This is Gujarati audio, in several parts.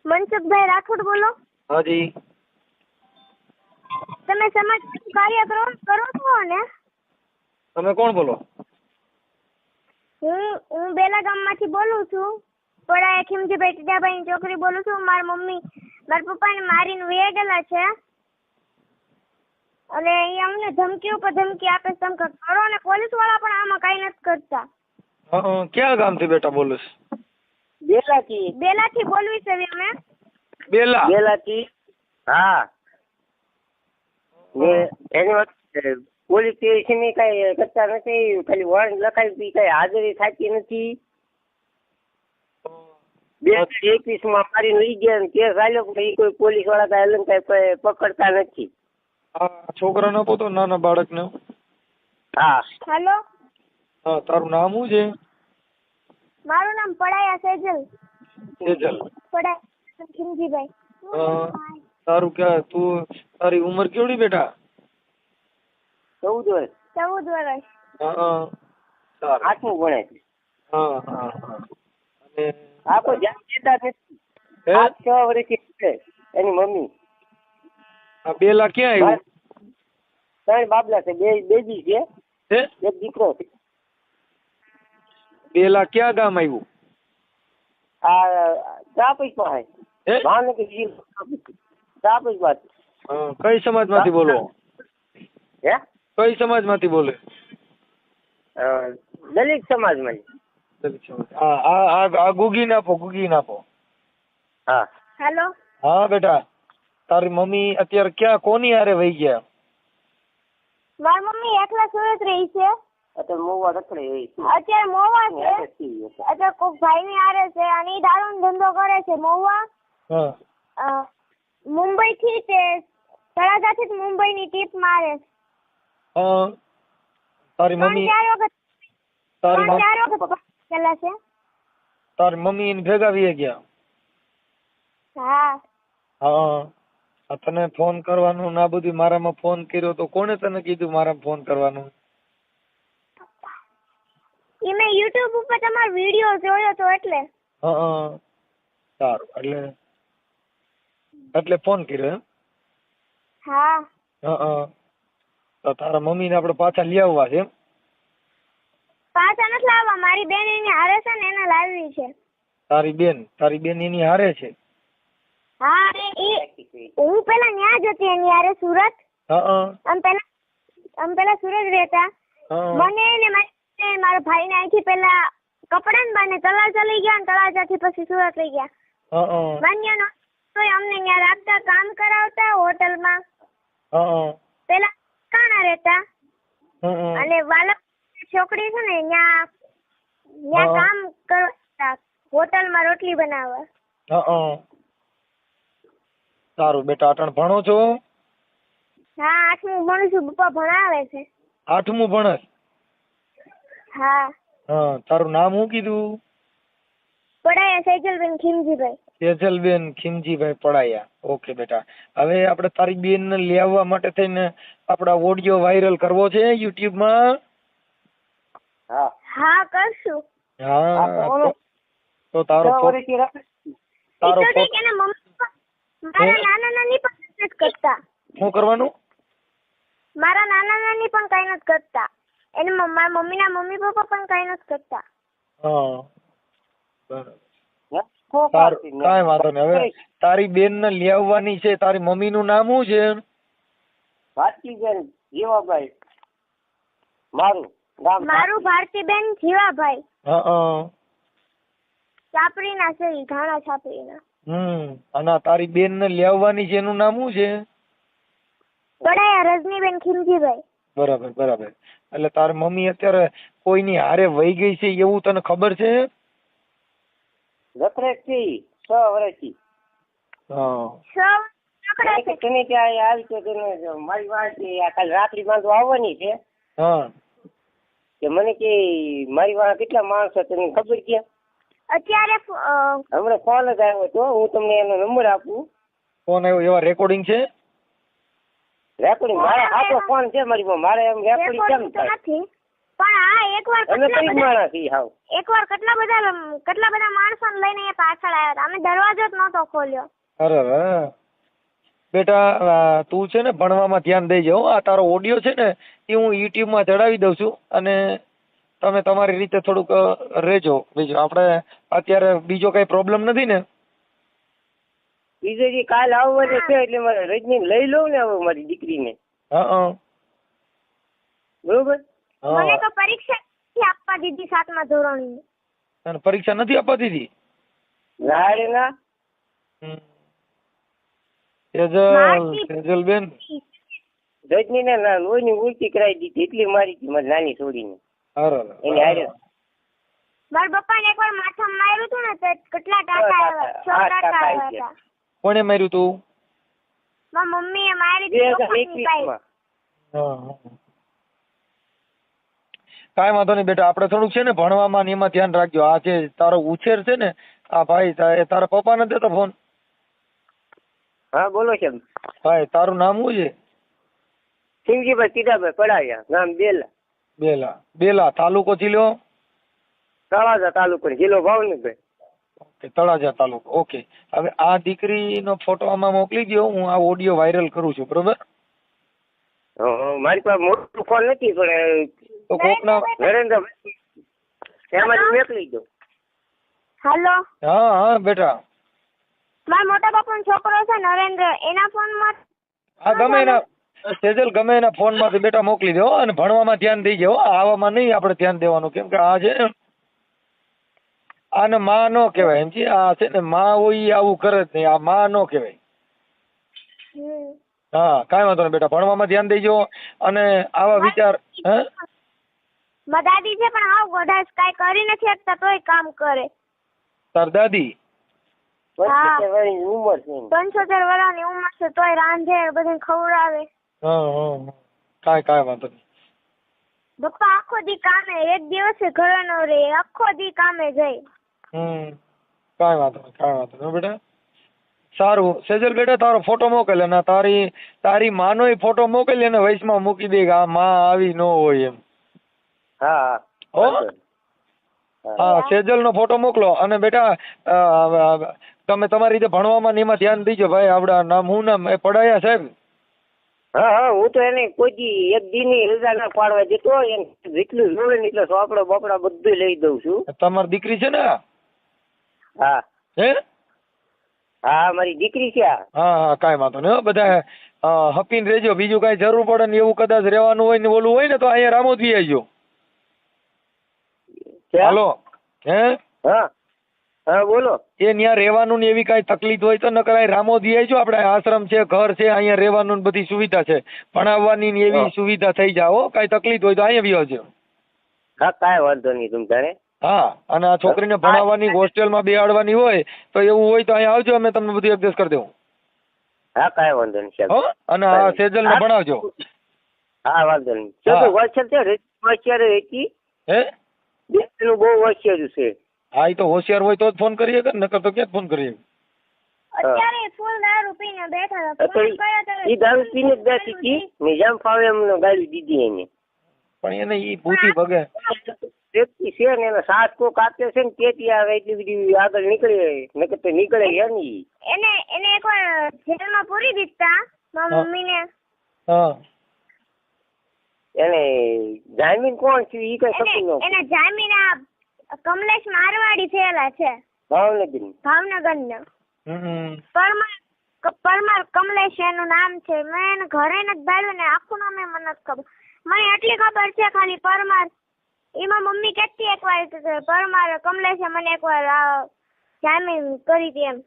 મનસુખભાઈ રાઠોડ બોલો? હાજી. તમે સમાજ કાર્ય કરો છો ને? તમે કોણ બોલો? હું બેલા ગામમાંથી બોલું છું. પડા ખીમજીભાઈ ટીડાભાઈની છોકરી બોલું છું. મારા મમ્મી મારા પપ્પાને મારીને વહી ગયેલા છે અને એ અમને ધમકી ઉપર ધમકી આપે છે. તમે કરો ને પોલીસ વાળા પણ આમાં કઈ નથી કરતા. ક્યાં ગામથી બેટા બોલું? બેલાથી બોલવી છે અમે. બેલાથી? હા. એની વાત પોલીસ સ્ટેશન ની કઈ કરતા નથી, ખાલી વોરંટ લખાવી કઈ હાજરી થતી નથી. 2021 માં મારીને લઈ ગયા કેસ આવ્યો પણ એ કોઈ પોલીસ વાળા કઈ પકડતા નથી. છોકરાને આપો તો નાના બાળકને. હા. હેલો. હા, તારું નામ શું છે? મારું નામ પડાયા સેજલ. પડાયા ખીમજીભાઈ. તારું ક્યાં તું તારી ઉંમર કેવડી બેટા? 14 વર્ષ. 14 વર્ષ. સારું. 8મું ભણે છે. અને આ કોઈ ધ્યાન દેતા નથી. 5-6 વર્ષથી છે એની મમ્મી. આ બેલા ક્યાં આવ્યું? 3 બાબલા છે, બેજી છે, એક દીકરો છે. બેલા ક્યાં ગામ આવ્યું? આ ટ્રાફિક માં ભાવનગર ટ્રાફિક માં. કઈ સમાજ માંથી બોલો? હે? કઈ સમાજ માંથી બોલે? દલિત સમાજ માં. આ ગુગી નાપો. હા. હેલો. હા બેટા, તારી મમ્મી અત્યારે ક્યાં કોની હારે વહી ગયા? મારી મમ્મી એકલા સુરત રહી છે. અત્યારે મોવા રખડે. અત્યારે મોવા છે. અત્યારે કોઈ ભાઈ ની હારે છે અને ઈ દારૂનો ધંધો કરે છે મોવા. મુંબઈ થી તે તળાજા થી મુંબઈ ની ટીપ મારે. તારી મમ્મી 3-4 વખત પેલા છે. તારી મમ્મી એને ભેગા વી ગયા? હા. તને ફોન કરવાનું ના બધું મારામાં ફોન કર્યો તો કોને તને કીધું મારા ફોન કરવાનું? મેં YouTube ઉપર તમારો વિડિયો જોયો તો એટલે. સારું. એટલે ફોન કર્યો એમ? હા. તો તારા મમ્મી ને આપણે પાછા લઈ આવવા છે એમ? પાછા નથી લાવવા, મારી બેન એની હારે છે ને એને લાવવી છે. તારી બેન એની હારે છે? હા. હું પેલા ન્યા જ હતી એની હારે સુરત. અમે પેલા સુરત રહેતા. મને ને મારા ભાઈ ને અહીંથી પેલા કપડા ને બાને તળાજા લઈ ગયા ને તળાજા થી પછી સુરત લઈ ગયા. માન્ય નો અમને ત્યાં રાખતા, કામ કરાવતા હોટલમાં. પેલા કાણા રહેતા અને વાલક છોકરી છે ને ત્યાં કામ કરતા હોટલમાં રોટલી બનાવવા. સારું બેટા, અટણ ભણો છો? હા, 8મું ભણું છું. પપ્પા ભણાવે છે. 8મું ભણસ? હા. તારું નામ શું કીધું? પડાયા સેજલબેન ખીમજીભાઈ. સેજલબેન ખીમજીભાઈ પડાયા. ઓકે બેટા, હવે આપણે તારી બેન ને લઈ આવવા માટે થઈને આપડા ઓડિયો વાયરલ કરવો છે YouTube માં? હા, કરશું. તો તારો મારા નાના નાની પણ નથી કરતા. શું કરવાનું? મારા નાના નાની પણ કઈ નથી કરતા. એને મારા મમ્મી ના મમ્મી પપ્પા પણ કઈ નથી કરતા. બરાબર. કાંઈ વાંધો નહીં. હવે તારી બેન ને લઈ આવવાની છે. તારી મમ્મી નું નામ શું છે? ભારતીબેન જીવાભાઈ. મારું ભારતીબેન જીવાભાઈ. છાપરીના છે, ઘાણા છાપરીના. અને તારી બેન ને લઈ આવવાની છે એનું નામ શું છે? પડાયા રજનીબેન ખીમજીભાઈ. બરાબર. એટલે તારી મમ્મી અત્યારે કોઈની હારે વહી ગઈ છે એવું તને ખબર છે? રખડેથી 6 વર્ષથી. મારી વાત કાલે રાત્રિ બાંધો આવવાની છે. કે મને કે મારી વાળા કેટલા માણસો તને ખબર છે? અત્યારે હમણાં ફોન જ આવ્યો હતો. હું તમને એનો નંબર આપું. ફોન આવ્યો? એવા રેકોર્ડિંગ છે? રેકોર્ડિંગ મારા હાથો ફોન છે મારી. મારે એમ રેકોર્ડિંગ કેમ થાય? પણ હા એકવાર અમે કઈ માણસ ઈ હાવ એકવાર કેટલા બધા માણસોને લઈને અહીંયા પાછળ આવ્યા હતા. અમે દરવાજો જ નહોતો ખોલ્યો. અરે વાહ. બેટા તું છે ને ભણવામાં ધ્યાન દેજે હો. આ તારો ઓડિયો છે ને એ હું યુટ્યુબમાં ચડાવી દઉં છું અને તમે તમારી રીતે થોડુંક રહેજો. બીજું આપણે અત્યારે બીજો કઈ પ્રોબ્લેમ નથી ને? બીજે જે કાલ આવવાનું છે એટલે મારે રજની લઈ લઉં ને હવે મારી દીકરીને. હા બરોબર. મને તો પરીક્ષા આપવા દીધી 7મા ધોરણની. અને પરીક્ષા નથી આપવા દીધી? ના રે ના. સેજલ બેન રજની ને ના લોહીની ઉલટી કરાવી દીધી એટલી મારી હતી મારી નાની છોડીને. એની હારે મારા પપ્પાને એકવાર માથામાં માર્યું હતું ને તો કેટલા ટાંકા આવ્યા? 6 ટાંકા આવ્યા હતા. કોણે માર્યું તું? મારી મમ્મીએ મારી દીધી. 2021 કાંઈ વાંધો નહીં બેટા, આપણે થોડુંક છે ને ભણવામાં ને એમાં ધ્યાન રાખજો. આ જે તારો ઉછેર છે ને આ ભાઈ તારા પપ્પા નથી દેતો ફોન? હા બોલો છે ભાઈ તારું નામ શું છે? સિંગજીભાઈ સીધાભાઈ પડાયા, ગામ બેલા. બેલા તાલુકો જિલ્લો? તળાજા તાલુકો જિલ્લો ભાવનગર. ઓકે, તળાજા તાલુકો. ઓકે, હવે આ દીકરીનો ફોટો આમાં મોકલી દો. હું આ ઓડિયો વાયરલ કરું છું, બરોબર? મારી પાસે મોટો ફોન નથી પણ તો કોકના નરેન્દ્રભાઈ એમાંથી મોકલી દો. હાલો. હા બેટા, મારા મોટા બાપાનો છોકરો છે નરેન્દ્ર, એના ફોનમાં હા ગમે એના સેજલ ગમે એના ફોન માંથી બેટા મોકલી દો અને ભણવામાં ધ્યાન દેજો. આવામાં નહીં આપણે ધ્યાન દેવાનું, કેમ કે આ છે આને માં નો કહેવાય. એમ છે આ છે ને માં હોય આવું કરે જ નહીં. આ માં નો કહેવાય. હા કાંઈ વાંધો નહીં બેટા, ભણવામાં ધ્યાન દેજો અને આવા વિચાર. હે મારી દાદી છે પણ હાવ ગોઢા, કાઈ કરી નથી શકતા તોય કામ કરે. તાર દાદી? 75 વર્ષની ઉંમર છે. 75 વર્ષની ઉંમર છે તોય રાંધે, બધાને ખવડાવે. કાંઈ વાંધો નહીં. પપ્પા આખો દી કામે, એક દિવસે ઘરે ન રહે, આખો દી કામે જાય. કાંઈ વાંધો નહીં બેટા. સારું સેજલ બેટા, તારો ફોટો મોકલ અને તારી માનો ફોટો મોકલી અને વૈશમાં મૂકી દે કે આ માં આવી ન હોય એમ. હા હા સેજલ નો ફોટો મોકલો. અને બેટા તમે તમારી રીતે ભણવામાં એમાં ધ્યાન દીજો ભાઈ. આપડા નામ હું નામ એ પડાયા સાહેબ? હા હું તો એને કોઈ એક દી ની રજા ના પાડવા દેતો. એને જેટલું જોવે ને એટલે ચોપડા બોપડા બધું લઈ દઉં છું. તમારી દીકરી છે ને? હા હે હા મારી દીકરી છે. હા કાંઈ વાંધો નહીં. બધા હપીને રહેજો. બીજું કાંઈ જરૂર પડે ને એવું કદાચ રહેવાનું હોય ને ઓલું હોય ને તો અહીંયા રામોદવી આવજો. હાલો. હે હા બોલો. એ ત્યાં રહેવાનું ને એવી કાંઈ તકલીફ હોય તો નકર અહીં રામોદવી આવજો. આપણે આશ્રમ છે, ઘર છે, અહીંયા રહેવાનું ને બધી સુવિધા છે, ભણાવવાની ને એવી સુવિધા થઈ જાઓ. કાંઈ તકલીફ હોય તો અહીંયા બી આવજો. હા કાંઈ વાંધો નહીં તમ તારે. હા અને આ છોકરીને ભણાવવાની હોસ્ટેલમાં બેહાડવાની હોય તો એવું હોય તો અહીંયા આવજો, અમે તમને બધું એડજસ્ટ કરી દેવું. હા કાંઈ વાંધો નહીં. અને આ સેજલને ભણાવજો. હા વાંધો નહીં. હોશિયાર હતી. હે બેનું બહુ હોશિયાર છે. હા એ તો હોશિયાર હોય તો જ ફોન કરીએ કે નકર તો ક્યાં ફોન કરીએ. અત્યારે ફૂલ દારૂ પીને બેઠા હતા. ઈ દારૂ પીને જ બેઠી હતી ને જેમ ફાવે એમને ગાળી દીધી એને. પણ એને ઈ ભૂતી ભગે વ્યક્તિ છે ને એનો સાથ કોક આપે છે ને તેથી આવે એટલી બધી આગળ નીકળે નકર તો નીકળે ગયા નહીં. એને એકવાર જેલમાં પૂરી દીધા મારા મમ્મીને. હા એને જામીન કોણ છે ઈ કઈ શકી ન. એને જામીન આ કમલેશ મારવાડી થયેલા છે ભાવનગર. પરમાર કમલેશ એનું નામ છે. મેં એને ઘરે નથી ભાળ્યું ને આખું નામ મને નથી ખબર. મને એટલી ખબર છે ખાલી પરમાર. એમાં મમ્મી કહેતી એકવાર પરમાર કમલેશે મને એકવાર જામીન કરી હતી એમ.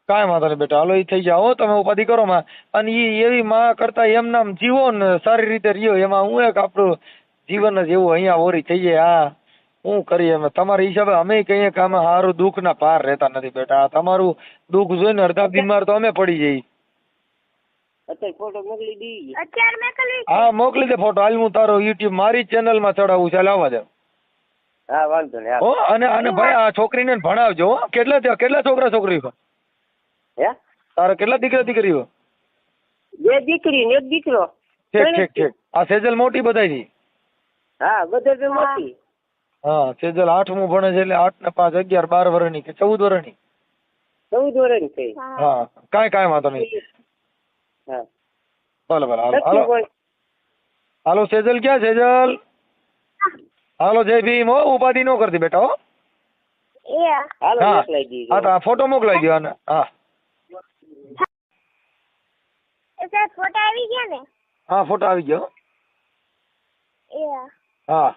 કાંઈ વાંધો નહીં બેટા, હાલો એ થઈ જાઓ. તમે ઉપાધિ કરો માં. અને ઈ એવી માં કરતા એમ નામ જીવો ને સારી રીતે રહ્યો. એમાં હું એક આપણું જીવન જ એવું અહીંયા ઓરી થઈ જાય. હા શું કરીએ અમે તમારા હિસાબે. અમે કહીએ કે અમે સારું દુઃખ ના પાર રહેતા નથી બેટા. તમારું દુઃખ જોઈને અડધા બીમાર તો અમે પડી જઈએ. હા મોકલી દે ફોટો. હાલ હું તારો યુટ્યુબ મારી ચેનલ માં ચડાવું. ચાલ આવવા દે. હા વાંધો નહીં. અને ભાઈ આ છોકરીને ભણાવજો. કેટલા છોકરા છોકરી? તારા કેટલા દીકરા દીકરીઓ? 2 દીકરી ને 1 દીકરો. ઠીક. આ સેજલ મોટી બધાયથી? હા બધે તો મોટી. હા સેજલ 8મું ભણે છે એટલે 8 ને 5 11 12 વર્ષની કે 14 વર્ષની. 14 વર્ષની થઈ. હા કાંઈ વાંધો નહીં. હા ભલે હાલો હાલો સેજલ ક્યાં સેજલ? હાલો જય ભીમ હો, ઉપાધિ ન કરતી બેટા હો. હાલો હા મોકલાઈ દીધો. હા તો આ ફોટો મોકલાઈ દો આને. હા સર ફોટા આવી ગયા ને? હા ફોટો આવી ગયો. એ હા